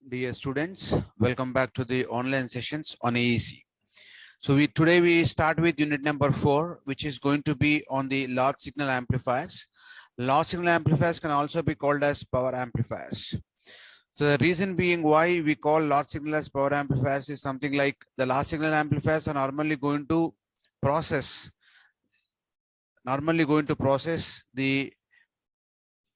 Dear students, welcome back to the online sessions on AEC. So today we start with unit number 4, which is going to be on the large signal amplifiers. Large signal amplifiers can also be called as power amplifiers. So the reason being why we call large signal as power amplifiers is something like the large signal amplifiers are normally going to process the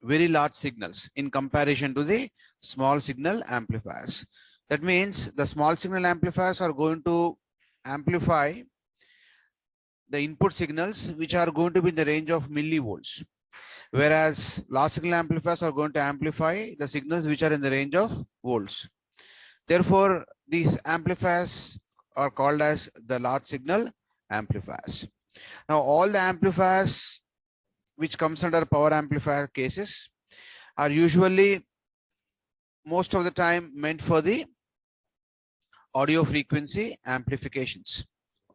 very large signals in comparison to the small signal amplifiers. That means the small signal amplifiers are going to amplify the input signals which are going to be in the range of millivolts, whereas large signal amplifiers are going to amplify the signals which are in the range of volts. Therefore, these amplifiers are called as the large signal amplifiers. Now, all the amplifiers which comes under power amplifier cases are usually most of the time meant for the audio frequency amplifications.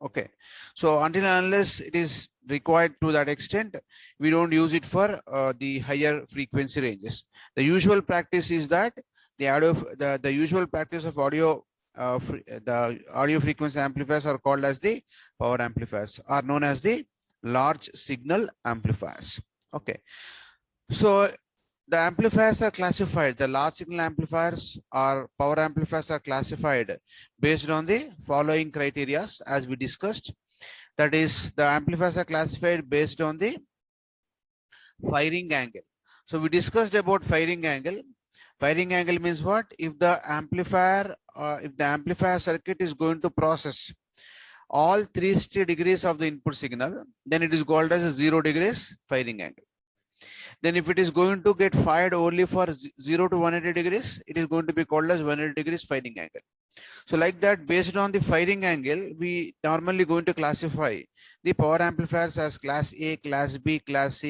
Okay, so until and unless it is required to that extent, we don't use it for the higher frequency ranges. The usual practice is that the usual practice of the audio frequency amplifiers are called as the power amplifiers, are known as the large signal amplifiers. Okay, so the amplifiers are classified, the large signal amplifiers or power amplifiers are classified based on the following criteria as we discussed. That is, the amplifiers are classified based on the firing angle. So we discussed about firing angle. Firing angle means what? If the amplifier circuit is going to process all 360 degrees of the input signal, then it is called as a 0 degrees firing angle. Then if it is going to get fired only for 0 to 180 degrees, it is going to be called as 180 degrees firing angle. So like that, based on the firing angle, we normally going to classify the power amplifiers as class A, class B, class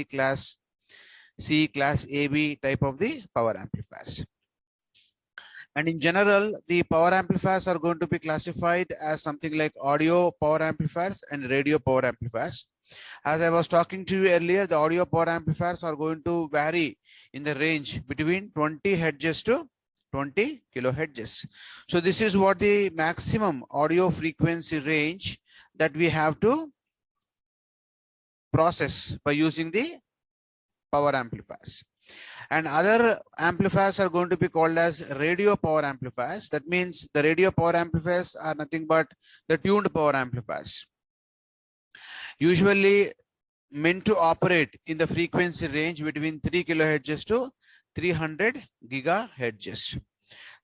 C, class AB type of the power amplifiers. And in general, the power amplifiers are going to be classified as something like audio power amplifiers and radio power amplifiers. As I was talking to you earlier, the audio power amplifiers are going to vary in the range between 20 hertz to 20 kilohertz. So this is what the maximum audio frequency range that we have to process by using the power amplifiers. And other amplifiers are going to be called as radio power amplifiers. That means the radio power amplifiers are nothing but the tuned power amplifiers, usually meant to operate in the frequency range between 3 kilohertz to 300 gigahertz.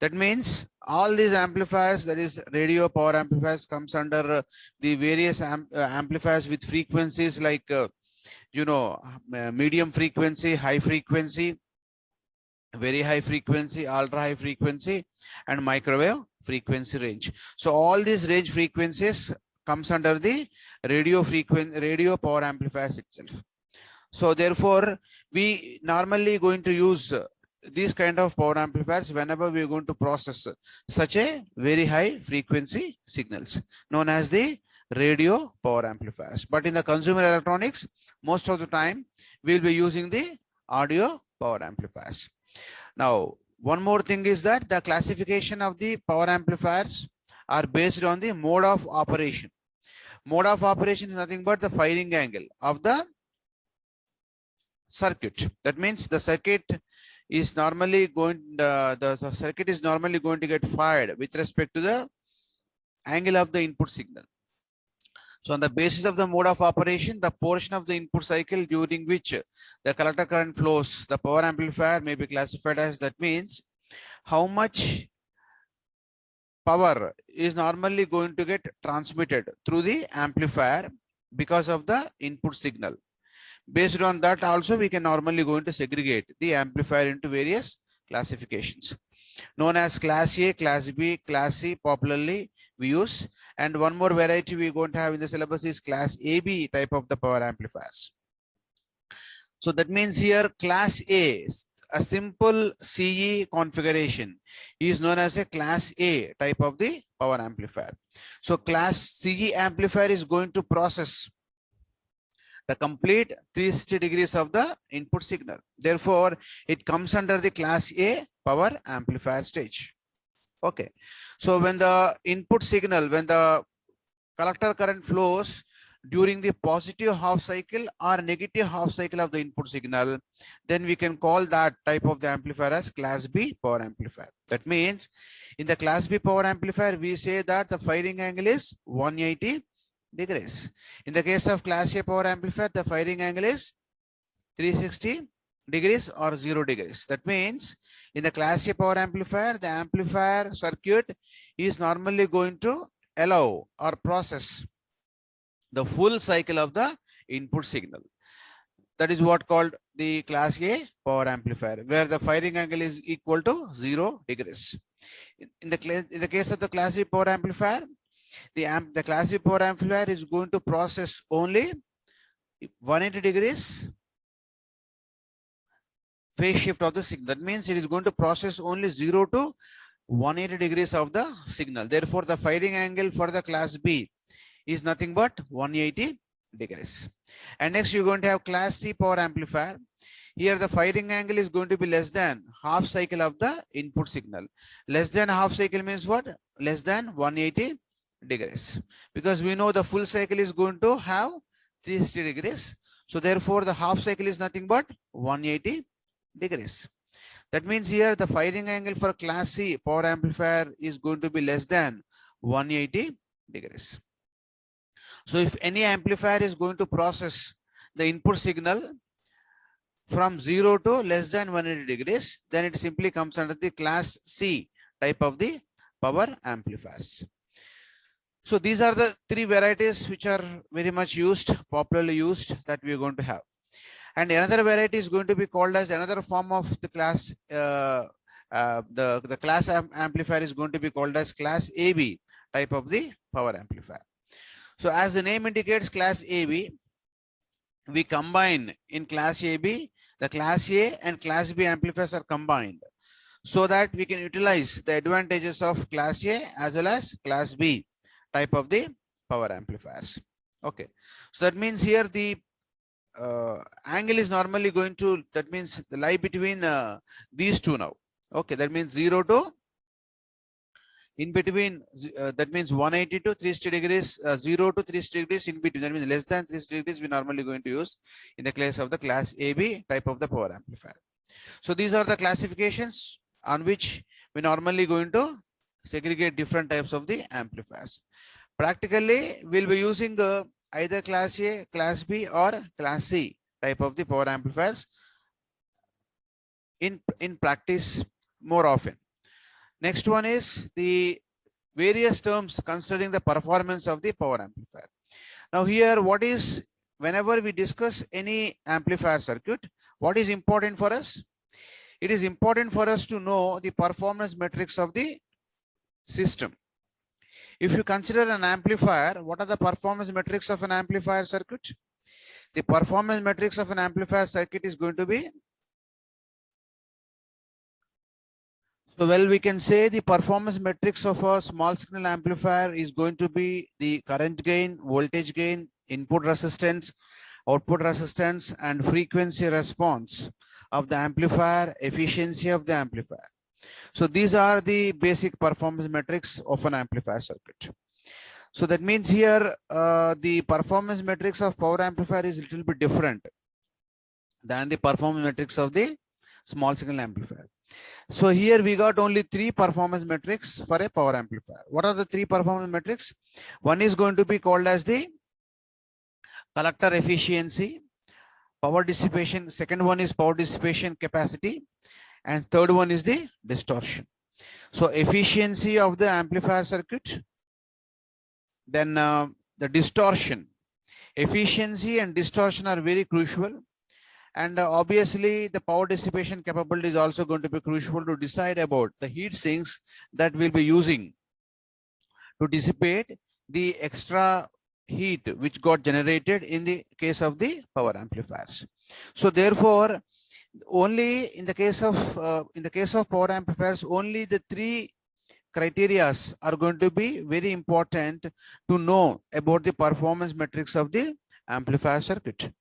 That means all these amplifiers, that is radio power amplifiers, comes under the various amplifiers with frequencies like medium frequency, high frequency, very high frequency, ultra high frequency, and microwave frequency range. So all these range frequencies comes under the radio power amplifiers itself. So therefore, we normally going to use these kind of power amplifiers whenever we are going to process such a very high frequency signals, known as the radio power amplifiers. But in the consumer electronics, most of the time we will be using the audio power amplifiers. Now, one more thing is that the classification of the power amplifiers are based on the mode of operation. Mode of operation is nothing but the firing angle of the circuit. That means the circuit is normally going to get fired with respect to the angle of the input signal. So on the basis of the mode of operation, the portion of the input cycle during which the collector current flows, the power amplifier may be classified as, that means how much power is normally going to get transmitted through the amplifier because of the input signal. Based on that also, we can normally going to segregate the amplifier into various classifications, known as class A, class B, class C popularly we use. And one more variety we're going to have in the syllabus is class AB type of the power amplifiers. So that means here class A, a simple CE configuration is known as a class A type of the power amplifier. So class CE amplifier is going to process the complete 360 degrees of the input signal. Therefore, it comes under the class A power amplifier stage. Okay. So when the input signal, when the collector current flows during the positive half cycle or negative half cycle of the input signal, then we can call that type of the amplifier as class B power amplifier. That means in the class B power amplifier, we say that the firing angle is 180 degrees. In the case of class A power amplifier, the firing angle is 360 degrees or 0 degrees. That means in the class A power amplifier, the amplifier circuit is normally going to allow or process the full cycle of the input signal. That is what called the class A power amplifier, where the firing angle is equal to 0 degrees. In the case of the class B power amplifier, the class B power amplifier is going to process only 180 degrees phase shift of the signal. That means it is going to process only 0 to 180 degrees of the signal. Therefore, the firing angle for the class B is nothing but 180 degrees. And next, you're going to have class C power amplifier. Here, the firing angle is going to be less than half cycle of the input signal. Less than half cycle means what? Less than 180 degrees. Because we know the full cycle is going to have 360 degrees. So therefore, the half cycle is nothing but 180 degrees. That means here the firing angle for class C power amplifier is going to be less than 180 degrees. So if any amplifier is going to process the input signal from 0 to less than 180 degrees, then it simply comes under the class C type of the power amplifiers. So these are the three varieties which are very much used, popularly used, that we are going to have. And another variety is going to be called as another form of the class, the class amplifier is going to be called as class AB type of the power amplifier. So as the name indicates, class AB, we combine in class AB, the class A and class B amplifiers are combined so that we can utilize the advantages of class A as well as class B type of the power amplifiers. Okay, so that means here the angle is normally going to, that means the lie between these two now. Okay, that means 0 to in between, that means 180 to 360 degrees, 0 to 360 degrees in between. That means less than 360 degrees we normally going to use in the case of the class AB type of the power amplifier. So these are the classifications on which we normally going to segregate different types of the amplifiers. Practically, we'll be using either class A, class B or class C type of the power amplifiers in practice more often. Next one is the various terms considering the performance of the power amplifier. Now here, what is, whenever we discuss any amplifier circuit, what is important for us? It is important for us to know the performance metrics of the system. If you consider an amplifier, what are the performance metrics of an amplifier circuit? The performance metrics of an amplifier circuit is going to be, so well, we can say the performance metrics of a small signal amplifier is going to be the current gain, voltage gain, input resistance, output resistance, and frequency response of the amplifier, efficiency of the amplifier. So these are the basic performance metrics of an amplifier circuit. So that means here the performance metrics of power amplifier is a little bit different than the performance metrics of the small signal amplifier. So here we got only 3 performance metrics for a power amplifier. What are the 3 performance metrics? One is going to be called as the collector efficiency, power dissipation. Second one is power dissipation capacity. And third one is the distortion. So efficiency of the amplifier circuit, then the distortion. Efficiency and distortion are very crucial. And obviously the power dissipation capability is also going to be crucial to decide about the heat sinks that we'll be using to dissipate the extra heat which got generated in the case of the power amplifiers. So therefore, only in the case of power amplifiers, only the 3 criteria are going to be very important to know about the performance metrics of the amplifier circuit.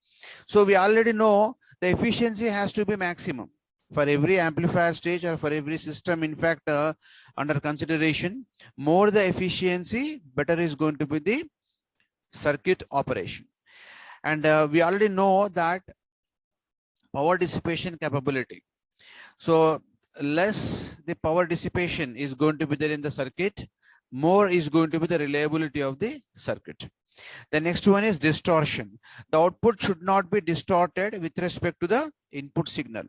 So we already know the efficiency has to be maximum. for every amplifier stage or for every system, in fact, under consideration, more the efficiency, better is going to be the circuit operation. And we already know that power dissipation capability. So less the power dissipation is going to be there in the circuit, more is going to be the reliability of the circuit. The next one is distortion. The output should not be distorted with respect to the input signal.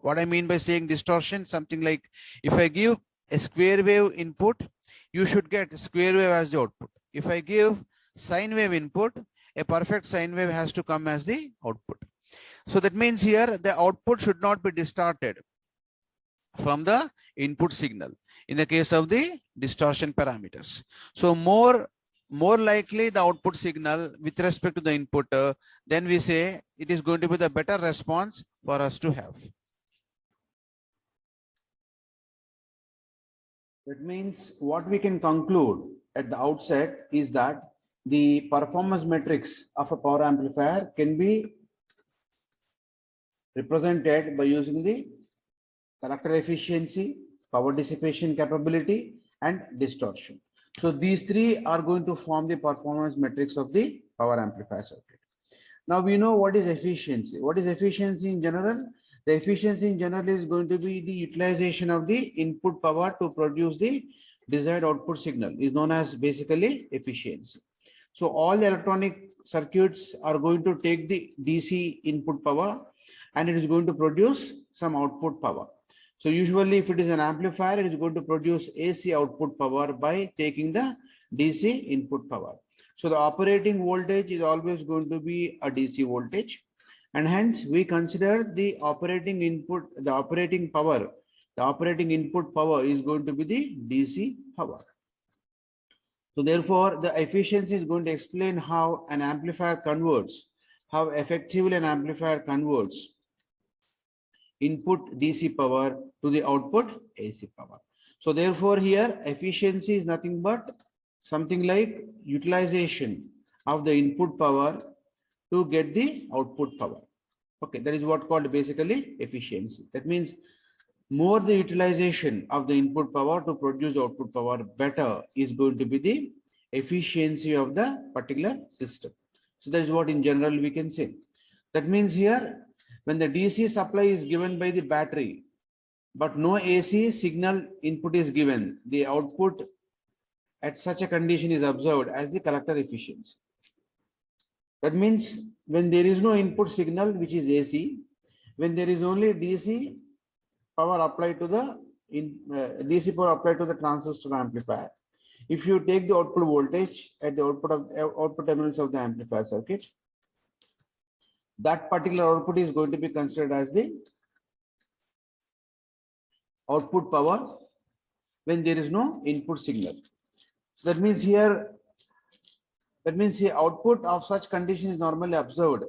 What I mean by saying distortion, something like if I give a square wave input, you should get square wave as the output. If I give sine wave input, a perfect sine wave has to come as the output. So that means here the output should not be distorted from the input signal in the case of the distortion parameters. So more likely the output signal with respect to the input, then we say it is going to be the better response for us to have. That means what we can conclude at the outset is that the performance metrics of a power amplifier can be represented by using the collector efficiency, power dissipation capability, and distortion. So these three are going to form the performance metrics of the power amplifier circuit. Now we know what is efficiency. What is efficiency in general? The efficiency in general is going to be the utilization of the input power to produce the desired output signal, is known as basically efficiency. So all the electronic circuits are going to take the DC input power and it is going to produce some output power. So usually if it is an amplifier, it is going to produce AC output power by taking the DC input power. So the operating voltage is always going to be a DC voltage, and hence we consider the operating input, the operating power, the operating input power is going to be the DC power. So therefore the efficiency is going to explain how an amplifier converts, how effectively an amplifier converts input DC power to the output AC power. So therefore here efficiency is nothing but something like utilization of the input power to get the output power. Okay, that is what called basically efficiency. That means more the utilization of the input power to produce the output power, better is going to be the efficiency of the particular system. So that is what in general we can say. That means here when the DC supply is given by the battery, but no AC signal input is given, the output at such a condition is observed as the collector efficiency. That means when there is no input signal, which is AC, when there is only DC power applied to the DC power applied to the transistor amplifier, if you take the output voltage at the output terminals of the amplifier circuit, that particular output is going to be considered as the output power when there is no input signal. So that means here output of such condition is normally observed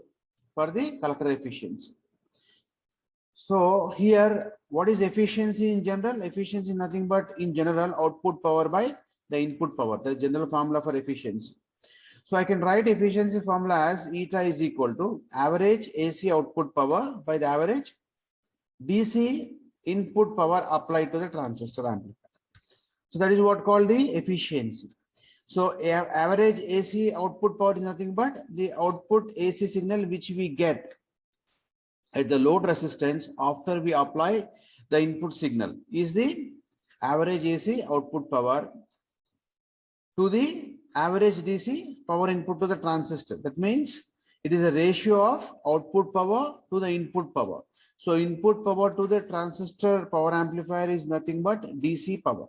for the collector efficiency. So here, what is efficiency in general? Efficiency is nothing but in general output power by the input power, the general formula for efficiency. So I can write efficiency formula as eta is equal to average AC output power by the average DC input power applied to the transistor amplifier. So that is what called the efficiency. So average AC output power is nothing but the output AC signal which we get at the load resistance after we apply the input signal is the average AC output power to the average DC power input to the transistor. That means it is a ratio of output power to the input power. So input power to the transistor power amplifier is nothing but DC power.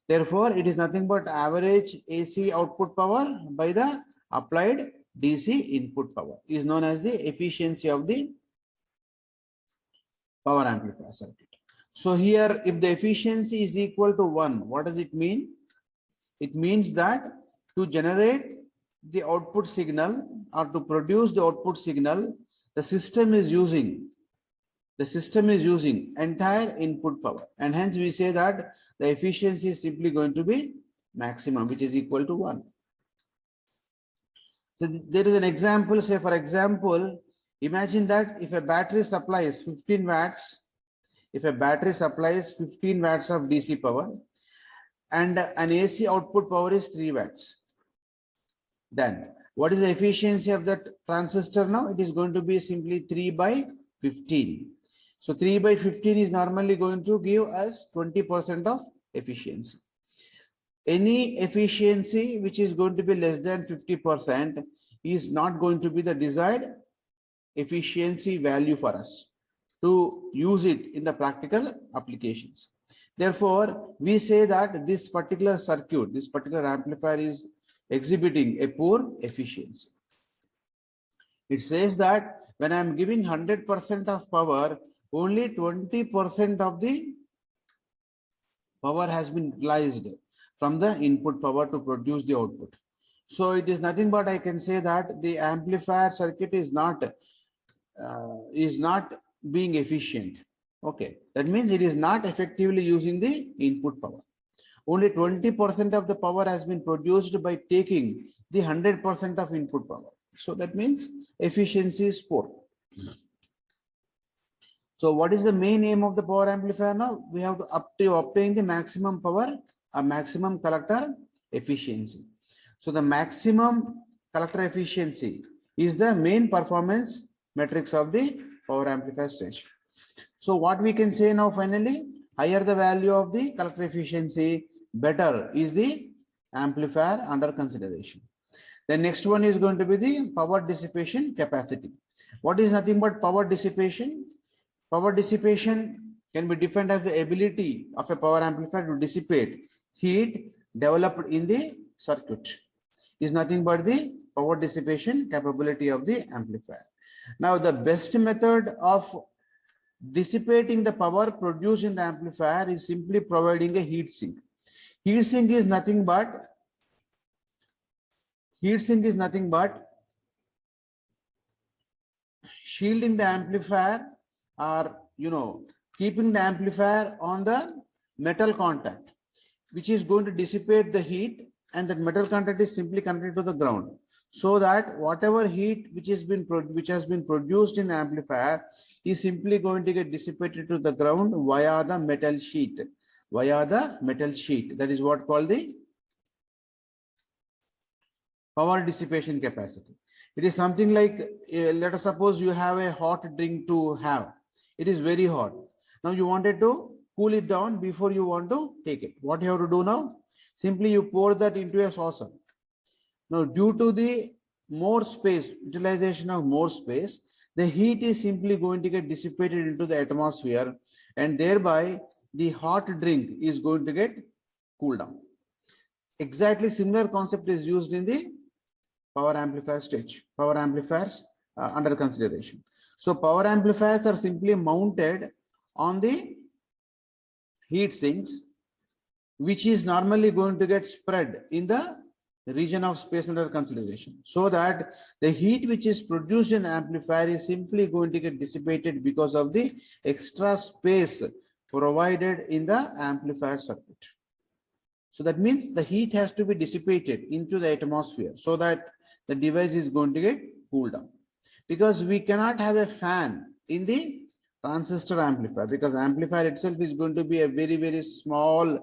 Therefore, it is nothing but average AC output power by the applied DC input power is known as the efficiency of the power amplifier circuit. So here, if the efficiency is equal to 1, what does it mean? It means that to generate the output signal or to produce the output signal, the system is using entire input power, and hence we say that the efficiency is simply going to be maximum, which is equal to 1. So there is an example, say for example, imagine that if a battery supplies 15 watts If a battery supplies 15 watts of DC power and an AC output power is 3 watts, then what is the efficiency of that transistor now? It is going to be simply 3 by 15. So 3 by 15 is normally going to give us 20% of efficiency. Any efficiency which is going to be less than 50% is not going to be the desired efficiency value for us to use it in the practical applications. Therefore, we say that this particular circuit, this particular amplifier is exhibiting a poor efficiency. It says that when I am giving 100% of power, only 20% of the power has been utilized from the input power to produce the output. So it is nothing but I can say that the amplifier circuit is not being efficient. Okay, that means it is not effectively using the input power. Only 20% of the power has been produced by taking the 100% of input power. So that means efficiency is poor. So what is the main aim of the power amplifier now? We have to obtain the maximum power, a maximum collector efficiency. So the maximum collector efficiency is the main performance metrics of the power amplifier stage. So what we can say now finally, higher the value of the collector efficiency, better is the amplifier under consideration. The next one is going to be the power dissipation capacity. What is nothing but power dissipation? Power dissipation can be defined as the ability of a power amplifier to dissipate heat developed in the circuit. Is nothing but the power dissipation capability of the amplifier. Now, the best method of dissipating the power produced in the amplifier is simply providing a heat sink. Heat sink is nothing but shielding the amplifier, or keeping the amplifier on the metal contact, which is going to dissipate the heat, and that metal contact is simply connected to the ground, so that whatever heat which has been produced in the amplifier is simply going to get dissipated to the ground via the metal sheet. That is what called the power dissipation capacity. It is something like, let us suppose you have a hot drink to have. It is very hot. Now you wanted to cool it down before you want to take it. What you have to do now? Simply you pour that into a saucer. Now, due to the more space, utilization of more space, the heat is simply going to get dissipated into the atmosphere, and thereby the hot drink is going to get cooled down. Exactly similar concept is used in the power amplifier stage, power amplifiers under consideration. So power amplifiers are simply mounted on the heat sinks, which is normally going to get spread in the region of space under consideration, so that the heat which is produced in the amplifier is simply going to get dissipated because of the extra space provided in the amplifier circuit. So that means the heat has to be dissipated into the atmosphere so that the device is going to get cooled down. Because we cannot have a fan in the transistor amplifier, because amplifier itself is going to be a very, very small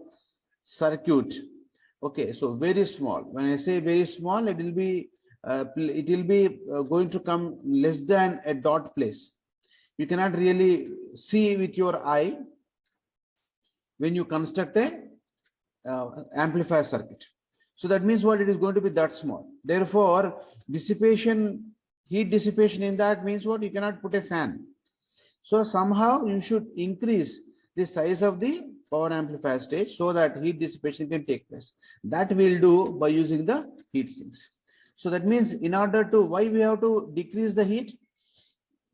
circuit. Okay, so very small. When I say very small, it will be going to come less than a dot place. You cannot really see with your eye when you construct a amplifier circuit. So that means what, it is going to be that small. Therefore, heat dissipation in that means what, you cannot put a fan. So somehow you should increase the size of the power amplifier stage so that heat dissipation can take place. That we'll do by using the heat sinks. So that means in order to, why we have to decrease the heat?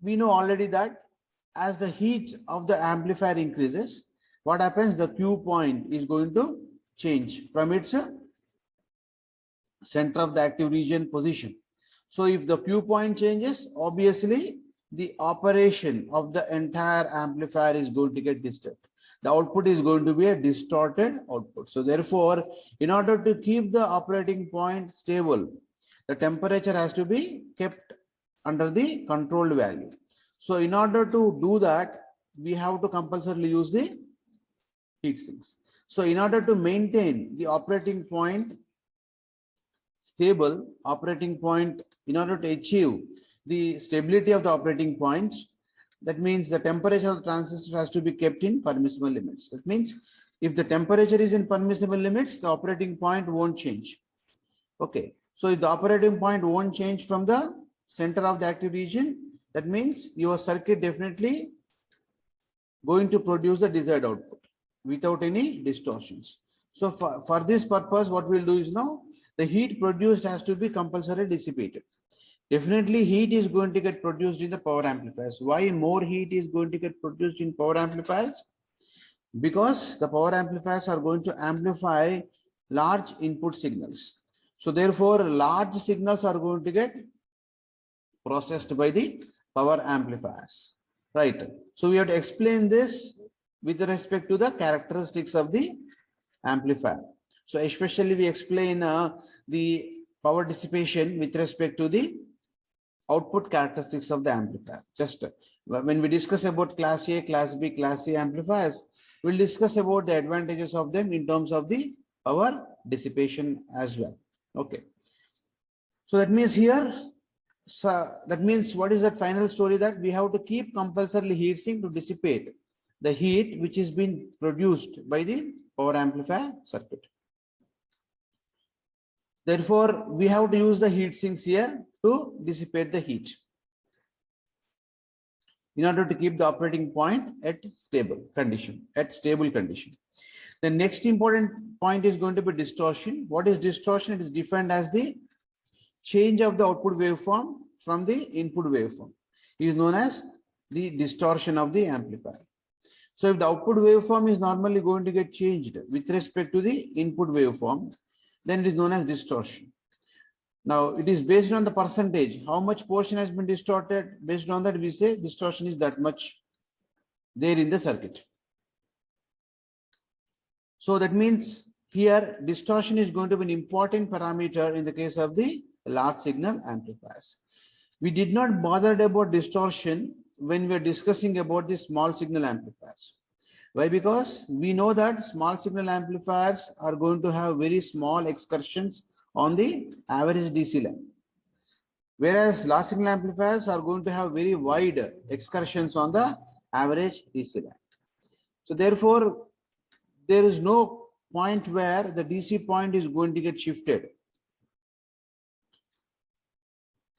We know already that as the heat of the amplifier increases, what happens? The Q point is going to change from its center of the active region position. So if the Q point changes, obviously the operation of the entire amplifier is going to get disturbed. The output is going to be a distorted output. So therefore, in order to keep the operating point stable, the temperature has to be kept under the controlled value. So in order to do that, we have to compulsorily use the heat sinks. So in order to maintain the operating point stable, in order to achieve the stability of the operating points, that means the temperature of the transistor has to be kept in permissible limits. That means if the temperature is in permissible limits, the operating point won't change. Okay, so if the operating point won't change from the center of the active region, that means your circuit definitely going to produce the desired output without any distortions. So for this purpose, what we'll do is now the heat produced has to be compulsorily dissipated. Definitely heat is going to get produced in the power amplifiers. Why more heat is going to get produced in power amplifiers? Because the power amplifiers are going to amplify large input signals. So therefore, large signals are going to get processed by the power amplifiers, right? So we have to explain this with respect to the characteristics of the amplifier. So especially we explain the power dissipation with respect to the output characteristics of the amplifier. Just when we discuss about class A, class B, class C amplifiers, we'll discuss about the advantages of them in terms of the power dissipation as well. Okay. So that means here, so that means what is that final story, that we have to keep compulsorily heat sink to dissipate the heat which is being produced by the power amplifier circuit. Therefore, we have to use the heat sinks here to dissipate the heat in order to keep the operating point at stable condition, The next important point is going to be distortion. What is distortion? It is defined as the change of the output waveform from the input waveform. It is known as the distortion of the amplifier. So if the output waveform is normally going to get changed with respect to the input waveform, then it is known as distortion. Now it is based on the percentage, how much portion has been distorted. Based on that, we say distortion is that much there in the circuit. So that means here distortion is going to be an important parameter in the case of the large signal amplifiers. We did not bother about distortion when we are discussing about the small signal amplifiers. Why? Because we know that small signal amplifiers are going to have very small excursions on the average DC line, whereas large signal amplifiers are going to have very wide excursions on the average DC line. So therefore, there is no point where the DC point is going to get shifted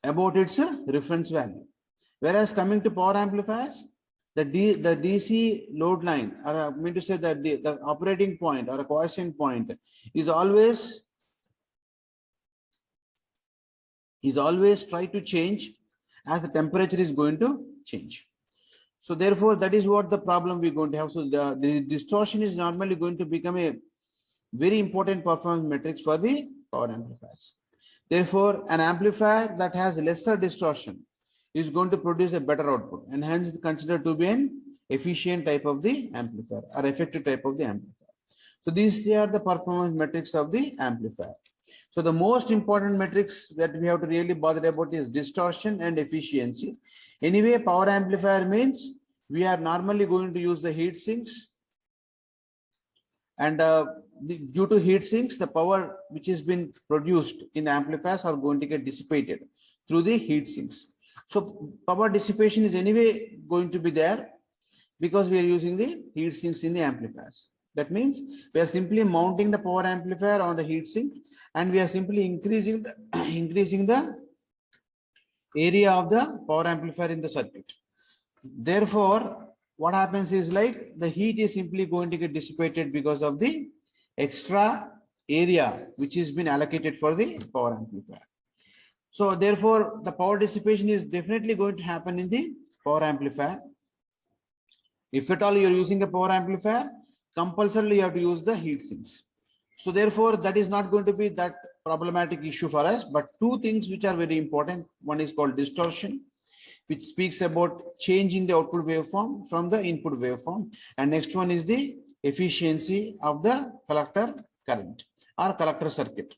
about its reference value. Whereas coming to power amplifiers, the DC load line, or I mean to say that the operating point or a quiescent point is always try to change as the temperature is going to change. So therefore, that is what the problem we're going to have. So the distortion is normally going to become a very important performance matrix for the power amplifiers. Therefore, an amplifier that has lesser distortion is going to produce a better output, and hence is considered to be an efficient type of the amplifier or effective type of the amplifier. So these are the performance metrics of the amplifier. So the most important metrics that we have to really bother about is distortion and efficiency. Anyway, power amplifier means we are normally going to use the heat sinks, and due to heat sinks, the power which has been produced in the amplifiers are going to get dissipated through the heat sinks. So power dissipation is anyway going to be there because we are using the heat sinks in the amplifiers. That means we are simply mounting the power amplifier on the heat sink, and we are simply increasing the area of the power amplifier in the circuit. Therefore, what happens is like the heat is simply going to get dissipated because of the extra area which has been allocated for the power amplifier. So therefore, the power dissipation is definitely going to happen in the power amplifier. If at all you are using a power amplifier, compulsorily you have to use the heat sinks. So therefore, that is not going to be that problematic issue for us. But two things which are very important. One is called distortion, which speaks about changing the output waveform from the input waveform. And next one is the efficiency of the collector current or collector circuit.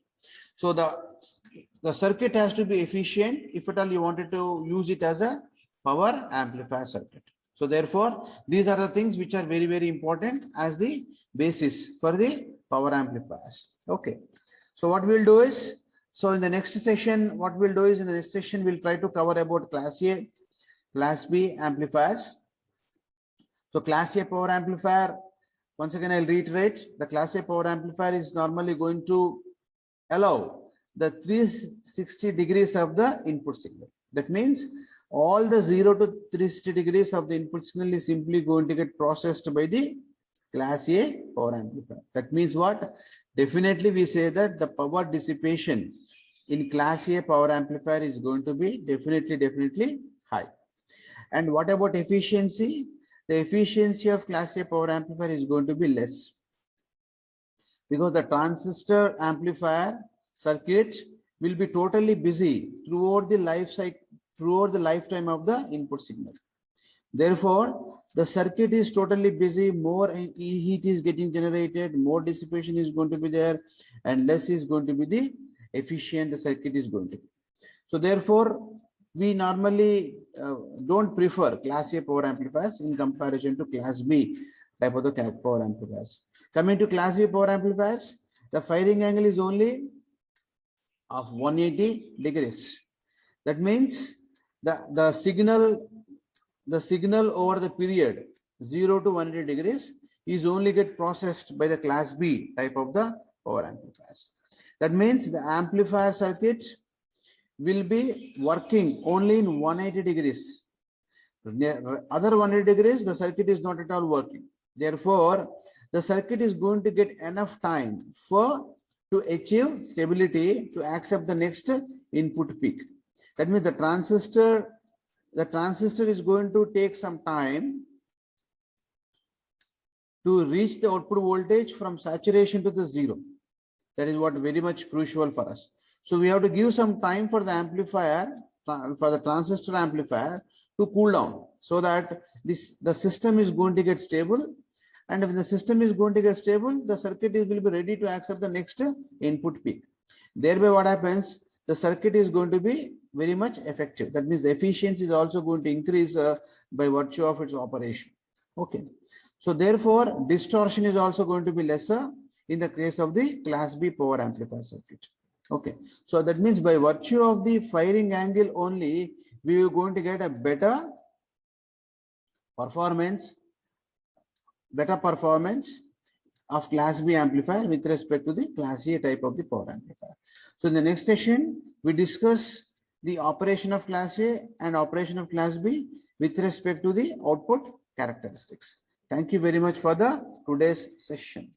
So the circuit has to be efficient if at all you wanted to use it as a power amplifier circuit. So therefore, these are the things which are very, very important as the basis for the power amplifiers. Okay. So what we'll do is, so in the next session, what we'll do is in the next session, we'll try to cover about class A, class B amplifiers. So class A power amplifier, once again, I'll reiterate, the class A power amplifier is normally going to allow the 360 degrees of the input signal. That means all the 0 to 360 degrees of the input signal is simply going to get processed by the class A power amplifier. That means what? Definitely we say that the power dissipation in class A power amplifier is going to be definitely high. And what about efficiency? The efficiency of class A power amplifier is going to be less, because the transistor amplifier circuit will be totally busy throughout the life cycle, throughout the lifetime of the input signal. Therefore, the circuit is totally busy, more heat is getting generated, more dissipation is going to be there, and less is going to be the efficient the circuit is going to be. So therefore, we normally don't prefer class A power amplifiers in comparison to class B type of the power amplifiers. Coming to class B power amplifiers, the firing angle is only of 180 degrees. That means the signal over the period 0 to 180 degrees is only get processed by the class B type of the power amplifiers. That means the amplifier circuit will be working only in 180 degrees. Other 180 degrees, the circuit is not at all working. Therefore, the circuit is going to get enough time to achieve stability to accept the next input peak. That means the transistor is going to take some time to reach the output voltage from saturation to the 0. That is what very much crucial for us. So we have to give some time for the amplifier, for the transistor amplifier to cool down, so that the system is going to get stable. And if the system is going to get stable, the circuit will be ready to accept the next input peak. Thereby what happens, the circuit is going to be very much effective. That means the efficiency is also going to increase by virtue of its operation. Okay. So therefore, distortion is also going to be lesser in the case of the class B power amplifier circuit. Okay. So that means by virtue of the firing angle only, we are going to get a better performance of class B amplifier with respect to the class A type of the power amplifier. So in the next session, we discuss the operation of class A and operation of class B with respect to the output characteristics. Thank you very much for today's session.